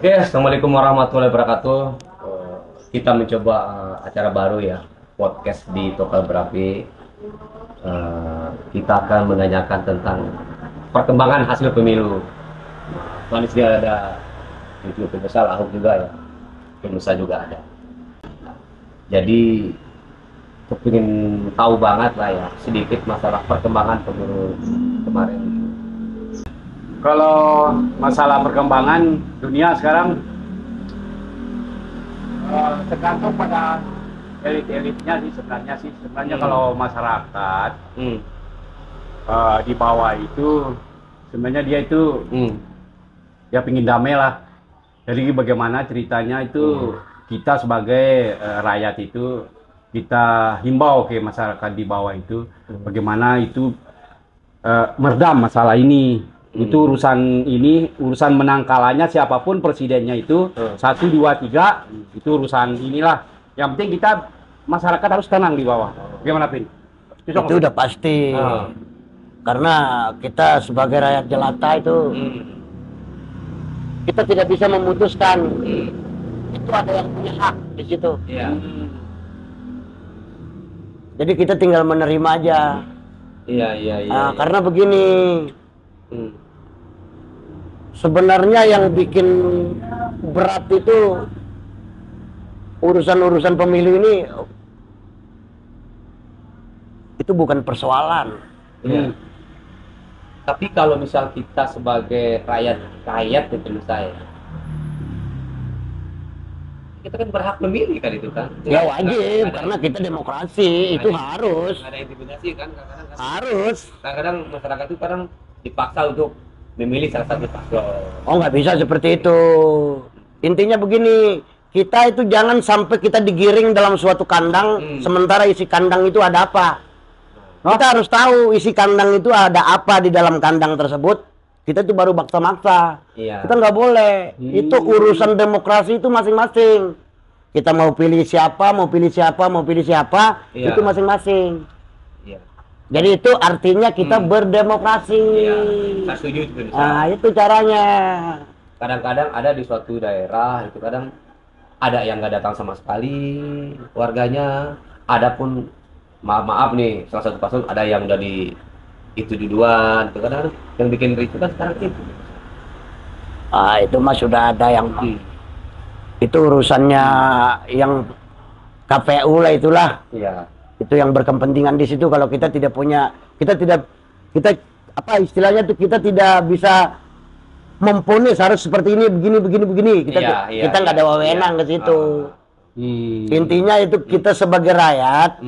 Oke, assalamualaikum warahmatullahi wabarakatuh. Kita mencoba acara baru ya, podcast di Tokal Berapi. Kita akan menanyakan tentang perkembangan hasil pemilu. Manis dia ada juga besar, Ahok juga ya, pengusaha juga ada. Jadi, aku ingin tahu banget lah ya, sedikit masalah perkembangan pemilu kemarin. Kalau masalah perkembangan dunia sekarang tergantung pada elit-elitnya sih sebenarnya kalau masyarakat di bawah itu sebenarnya dia itu ya pingin damai lah. Jadi bagaimana ceritanya itu kita sebagai rakyat itu kita himbau ke masyarakat di bawah itu bagaimana itu meredam masalah ini. Itu urusan menang kalahnya siapapun presidennya itu 1, 2, 3 itu urusan inilah. Yang penting kita masyarakat harus tenang di bawah. Gimana Pin? Itu udah pasti. Karena kita sebagai rakyat jelata itu kita tidak bisa memutuskan. Itu ada yang punya hak di situ. Jadi kita tinggal menerima aja. Iya. Karena begini. Sebenarnya yang bikin berat itu urusan-urusan pemilu ini itu bukan persoalan. Tapi kalau misal kita sebagai rakyat itu misalnya, kita kan berhak memilih kan itu kan? Ya wajib, karena kita demokrasi, itu harus. Ada intimidasi kan kadang-kadang. Harus. Kadang-kadang masyarakat itu kadang dipaksa untuk memilih salah satu paslon. Oh, nggak bisa seperti itu. Intinya begini, kita itu jangan sampai kita digiring dalam suatu kandang, sementara isi kandang itu ada apa. Kita harus tahu isi kandang itu ada apa di dalam kandang tersebut. Kita itu baru maksa-maksa. Kita nggak boleh. Itu urusan demokrasi itu masing-masing. Kita mau pilih siapa, itu masing-masing. Jadi itu artinya kita berdemokrasi. Saya setuju itu. Nah, itu caranya. Kadang-kadang ada di suatu daerah itu kadang ada yang nggak datang sama sekali warganya. Adapun maaf nih salah satu paslon ada yang udah di itu duluan. Itu kadang yang bikin itu kan sekarang itu. Itu mah sudah ada yang itu urusannya yang KPU lah itulah. Itu yang berkepentingan di situ. Kalau kita tidak punya, kita apa istilahnya tuh, kita tidak bisa memponis harus seperti ini begini. Kita nggak ada wewenang ke situ. Intinya itu kita sebagai rakyat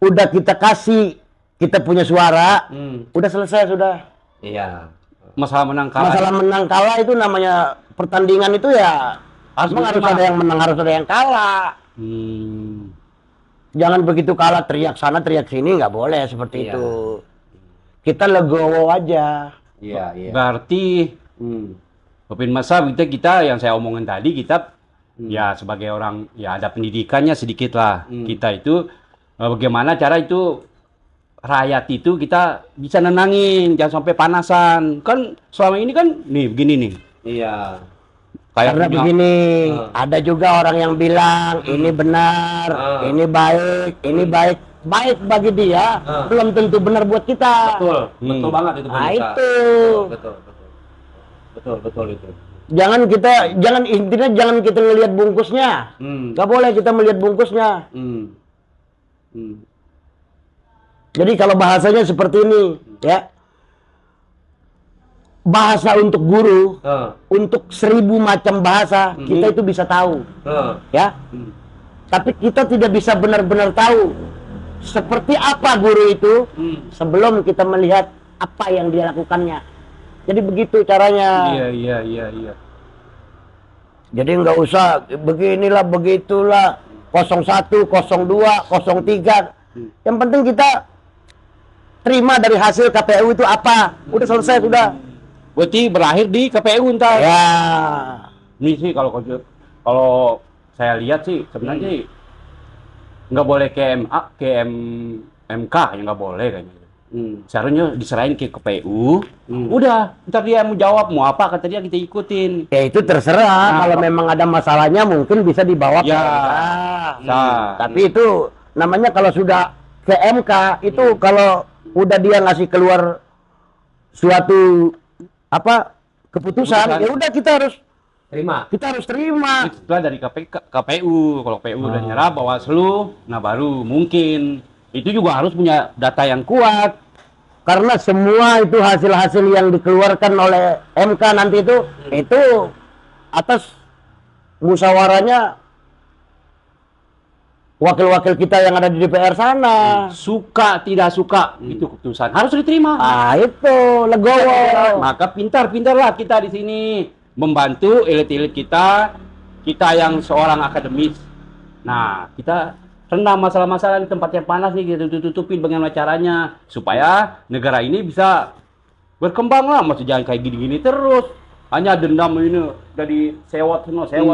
udah kita kasih, kita punya suara, udah selesai sudah. Masalah menang kalah. Masalah menang kalah itu namanya pertandingan itu ya harus ada yang menang, harus ada yang kalah. Jangan begitu kalah teriak sana teriak sini, nggak boleh seperti itu. Kita legowo aja. Berarti Pepin masa kita yang saya omongin tadi, kita ya sebagai orang ya ada pendidikannya sedikit lah. Kita itu bagaimana cara itu rakyat itu kita bisa nenangin, jangan sampai panasan. Kan selama ini kan nih begini nih. Karena begini, ada juga orang yang bilang ini benar, ini baik bagi dia, belum tentu benar buat kita. Betul banget itu. Betul itu. Jangan kita ngelihat bungkusnya, nggak boleh kita melihat bungkusnya. Jadi kalau bahasanya seperti ini, ya. Bahasa untuk guru, untuk 1000 macam bahasa, kita itu bisa tahu, ya. Tapi kita tidak bisa benar-benar tahu seperti apa guru itu sebelum kita melihat apa yang dia lakukannya. Jadi begitu caranya. Iya. Jadi nggak usah beginilah begitulah 01, 02, 03. Yang penting kita terima dari hasil KPU itu apa. Udah selesai sudah. Berarti berakhir di KPU ntar. Ya. Ini sih kalau saya lihat sih sebenarnya nggak boleh ke MK ya nggak boleh kayaknya. Seharusnya diserahin ke KPU. Udah, ntar dia mau jawab mau apa kata dia kita ikutin. Ya itu terserah. Kalau memang ada masalahnya mungkin bisa dibawa ke Ya. MK. Tapi itu namanya kalau sudah ke MK itu kalau udah dia ngasih keluar suatu keputusan, ya udah kita harus terima. Setelah dari KPU, kalau KPU udah nyerah Bawaslu, nah baru mungkin itu juga harus punya data yang kuat. Karena semua itu hasil-hasil yang dikeluarkan oleh MK nanti itu atas musyawarahnya wakil-wakil kita yang ada di DPR sana. Suka tidak suka itu keputusan harus diterima. Itu legowo. Maka pintar-pintarlah kita di sini membantu elit-elit kita yang seorang akademis. Nah, kita rendam masalah-masalah di tempat yang panas nih, kita tutupin bagaimana caranya supaya negara ini bisa berkembang lah. Masih jangan kayak gini-gini terus. Hanya dendam ini dari sewot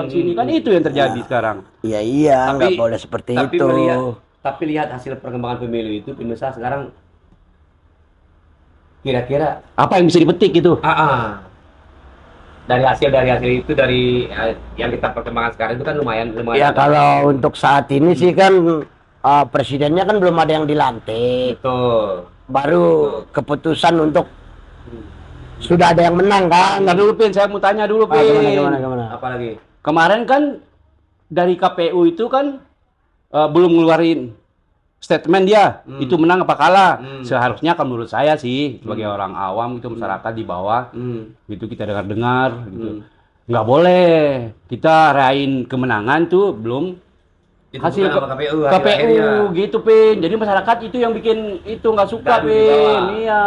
sini kan itu yang terjadi sekarang. Iya, nggak boleh seperti itu. Tapi lihat hasil perkembangan pemilu itu, pemirsa sekarang kira-kira apa yang bisa dipetik itu? Dari hasil itu yang kita perkembangan sekarang itu kan lumayan. Ya kalau untuk saat ini sih kan presidennya kan belum ada yang dilantik. Betul. Baru keputusan untuk sudah ada yang menang kan. Nggak dulu Pin, saya mau tanya dulu Pin. Gimana? Apa lagi? Kemarin kan dari KPU itu kan belum ngeluarin statement dia itu menang apa kalah. Seharusnya kan menurut saya sih sebagai orang awam itu masyarakat di bawah gitu kita dengar gitu. Nggak boleh kita rayain kemenangan tuh belum Itu hasil KPU gitu Pin. Jadi masyarakat itu yang bikin itu nggak suka Pin. Iya.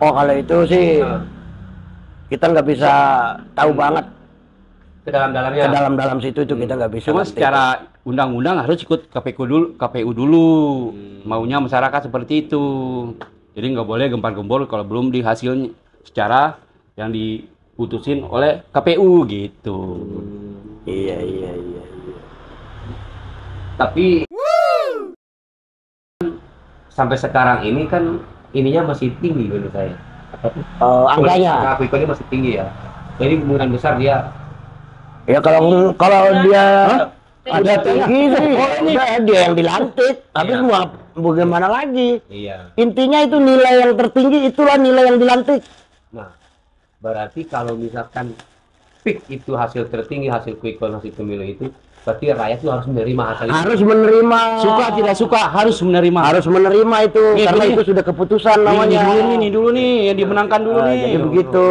Oh kalau itu sih kita nggak bisa tahu banget ke dalam-dalamnya. Ke dalam situ itu kita nggak bisa. Cuma secara undang-undang harus ikut KPU dulu. Maunya masyarakat seperti itu. Jadi nggak boleh gempar-gembor kalau belum dihasilnya secara yang diputusin oleh KPU gitu. Iya. Tapi sampai sekarang ini kan ininya masih tinggi menurut saya. Angkanya. Quick-nya masih tinggi ya. Jadi kemungkinan besar dia. Ya kalau dia ada tinggi sih, dia yang dilantik. Tapi semua bagaimana lagi? Iya. Intinya itu nilai yang tertinggi itulah nilai yang dilantik. Nah, berarti kalau misalkan pick itu hasil tertinggi, hasil quick count, hasil pemilu itu, berarti rakyat itu harus menerima hasil itu. Harus menerima. Suka tidak suka harus menerima. Harus menerima itu karena itu sudah keputusan namanya. Ini dulu nih yang dimenangkan dulu nih. Jadi begitu.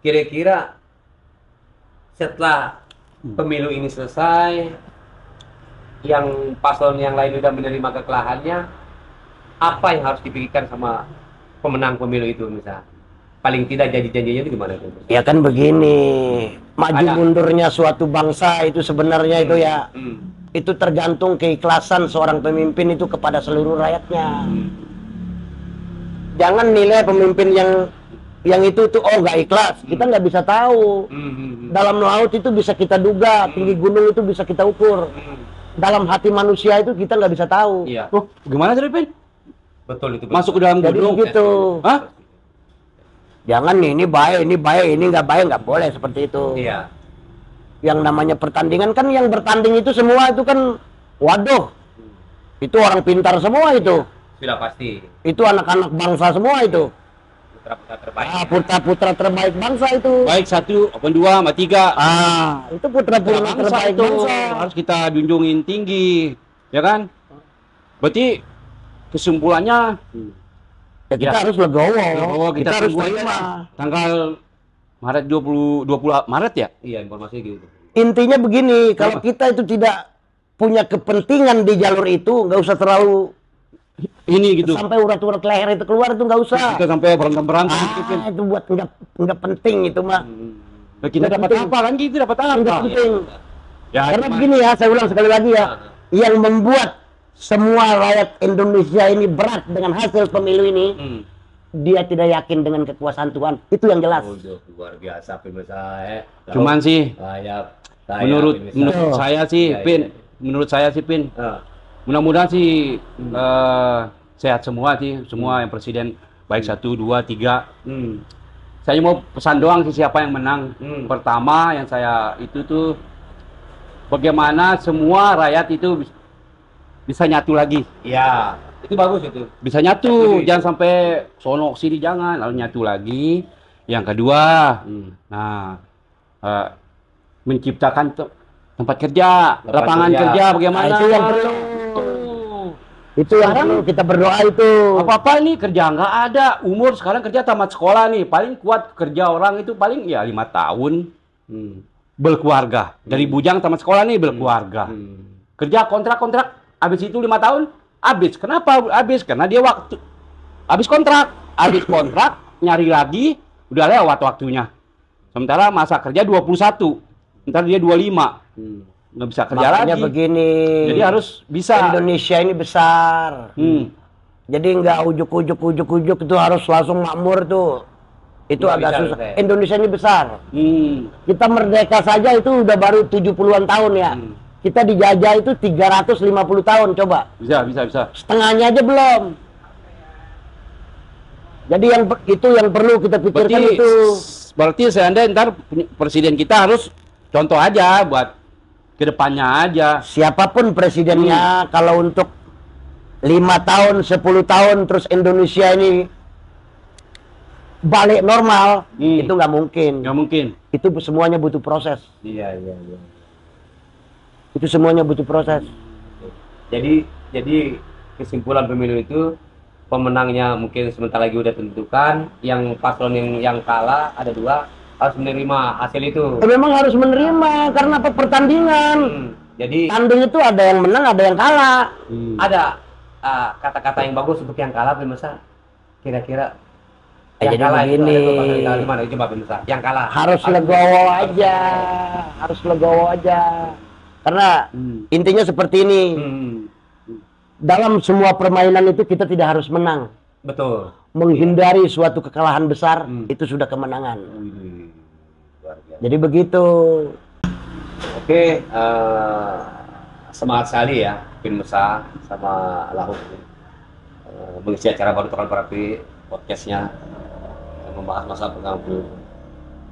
Kira-kira setelah pemilu ini selesai, yang paslon yang lain sudah menerima kekalahannya, apa yang harus dipikirkan sama pemenang pemilu itu misalnya? Paling tidak janji-janjinya itu gimana? Ya kan begini, maju mundurnya suatu bangsa itu sebenarnya itu ya, itu tergantung keikhlasan seorang pemimpin itu kepada seluruh rakyatnya. Jangan nilai pemimpin yang itu tuh nggak ikhlas, kita nggak bisa tahu. Dalam laut itu bisa kita duga, tinggi gunung itu bisa kita ukur. Dalam hati manusia itu kita nggak bisa tahu. Iya. Oh, gimana sih Pin? Betul itu. Masuk ke dalam Jadi gunung. begitu. Hah? Jangan ini baik, ini nggak baik, nggak boleh seperti itu. Iya. Yang namanya pertandingan kan yang bertanding itu semua itu kan, waduh, itu orang pintar semua itu. Sudah pasti. Itu anak-anak bangsa semua itu. Putra-putra terbaik. Putra-putra terbaik bangsa itu. Baik 1, 2, 3. Itu putra-putra terbaik itu bangsa. harus kita junjungin tinggi, ya kan? Berarti kesimpulannya Ya kita harus legowo. kita harus tunggu aja terima. tanggal Maret 20 Maret ya? Iya, informasinya gitu. Intinya begini, kalau kita itu tidak punya kepentingan di jalur itu, nggak usah terlalu Ini gitu. sampai urat-urat leher itu keluar itu nggak usah. Kita sampai berantem Itu buat nggak penting itu mah. Nah, kita dapat penting. apa kan? Kita dapat apa? Nggak penting. Ya, Karena begini ya, saya ulang sekali lagi ya, yang membuat semua rakyat Indonesia ini berat dengan hasil pemilu ini, dia tidak yakin dengan kekuasaan Tuhan. Itu yang jelas. Luar biasa pemirsa. Cuman sih menurut menurut saya sih, Iya, Pin, iya. menurut saya sih, Pin, Mudah-mudahan sih sehat semua sih, semua yang presiden baik 1, 2, 3. Saya mau pesan doang sih siapa yang menang. Pertama yang saya itu tuh bagaimana semua rakyat itu bisa nyatu lagi. Iya, itu bagus itu. Bisa nyatu, jangan sampai sono sini jangan, lalu nyatu lagi. Yang kedua, nah menciptakan tempat kerja, lapangan kerja bagaimana? Nah, itu yang perlu. Itu yang perlu kita berdoa itu. Apa-apa nih kerja nggak ada. Umur sekarang kerja tamat sekolah nih, paling kuat kerja orang itu paling ya 5 tahun. Berkeluarga. Dari bujang tamat sekolah nih berkeluarga. Kerja kontrak-kontrak, habis itu 5 tahun, habis. Kenapa habis? Karena dia habis kontrak. Habis kontrak, nyari lagi, udah lewat waktunya. Sementara masa kerja 21, ntar dia 25. Nggak bisa kerja Makanya lagi. begini. Jadi harus bisa. Indonesia ini besar. Jadi nggak ujuk-ujuk itu harus langsung makmur tuh. Itu Nggak agak bisa, susah. Teh. Indonesia ini besar. Kita merdeka saja itu udah baru 70-an tahun ya. Kita dijajah itu 350 tahun coba. Bisa. Setengahnya aja belum. Jadi itu yang perlu kita pikirkan itu. Berarti seandainya ntar presiden kita harus contoh aja buat kedepannya aja. Siapapun presidennya, kalau untuk 5 tahun, 10 tahun, terus Indonesia ini balik normal, itu nggak mungkin. Nggak mungkin. Itu semuanya butuh proses. Iya. Itu semuanya butuh proses. Jadi kesimpulan pemilu itu pemenangnya mungkin sebentar lagi udah tentukan, yang paslon yang kalah ada 2 harus menerima hasil itu. Memang harus menerima karena apa, pertandingan. Jadi Tanding itu ada yang menang, ada yang kalah. ada kata-kata yang bagus untuk yang kalah, pemirsa. Kira-kira yang Jadi kalah itu begini. ada 2 pasal yang kalah di mana? Coba pemirsa. Yang kalah Harus legowo aja. Harus legowo aja. Karena intinya seperti ini. Dalam semua permainan itu kita tidak harus menang. Betul. Menghindari suatu kekalahan besar itu sudah kemenangan. Luar biasa. Jadi begitu. Oke, semangat sekali ya pemirsa sama Lahuk mengisi acara baru Tukang Perapi podcastnya membahas masalah pengambil.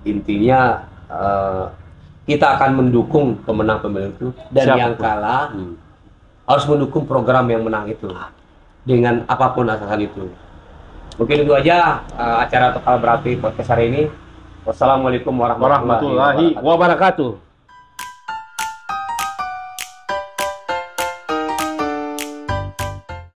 Intinya kita akan mendukung pemenang pemilu itu, dan yang kalah harus mendukung program yang menang itu dengan apapun atasan itu. Mungkin itu aja acara Tukang Perapi podcast hari ini. Wassalamualaikum warahmatullahi wabarakatuh.